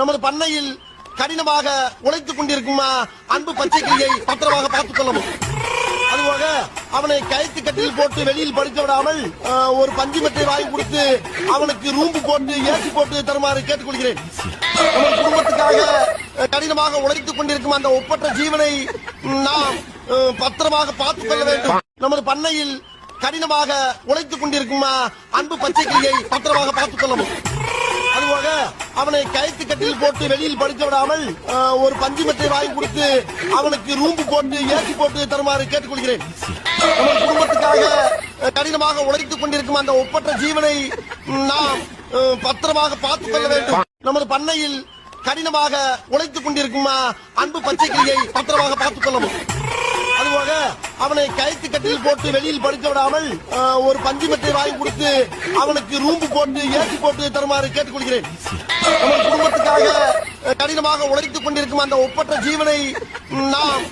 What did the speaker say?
நமது பண்ணையில் கடினமாக உழைத்துக் கொண்டிருக்கும் அன்பு பச்சைக்கிளியை பத்திரமாக பார்த்துக் கொள்ளவும். அதுபோக அவனை கயிற்று கட்டில் போட்டு வெளியில் படிக்க விடாமல் ஒரு பஞ்சு மெத்தை வாங்கி கொடுத்து அவனுக்கு ரூம்பு போட்டு ஏசி போட்டு தருமாறு கேட்டுக்கொள்கிறேன். நமது குடும்பத்துக்காக கடினமாக உழைத்துக் கொண்டிருக்கும் அந்த ஒப்பற்ற ஜீவனை நாம் பத்திரமாக பார்த்துக் கொள்ள வேண்டும். நமது பண்ணையில் கடினமாக உழைத்துக் கொண்டிருக்கும் அன்பு பச்சைக்கிளியை பத்திரமாக பார்த்துக் கொள்ளவும். அதுபோக அவனை கயிற்று கட்டில் போட்டு வெளியில் படிக்க விடாமல் ஒரு பஞ்சு மெத்தை வாங்கி கொடுத்து அவனுக்கு ரூம்பு போட்டு ஏசி போட்டு தருமாறு கேட்டுக்கொள்கிறேன். நமது குடும்பத்துக்காக கடினமாக உழைத்துக் கொண்டிருக்கும் அந்த ஒப்பற்ற ஜீவனை நாம் பத்திரமாக பார்த்துக் கொள்ள வேண்டும். நமது பண்ணையில் கடினமாக உழைத்துக் கொண்டிருக்கும் அன்பு பச்சைக்கிளியை பத்திரமாக பார்த்துக் கொள்ளவும். அதுபோக அவனை கயிற்று கட்டில் போட்டு வெளியில் படிக்க விடாமல் ஒரு பஞ்சு மெத்தை வாங்கி கொடுத்து அவனுக்கு ரூம்பு போட்டு ஏசி போட்டு தருமாறு கேட்டுக்கொள்கிறேன். நமது குடும்பத்துக்காக கடினமாக உழைத்துக் கொண்டிருக்கும் அந்த ஒப்பற்ற ஜீவனை நாம்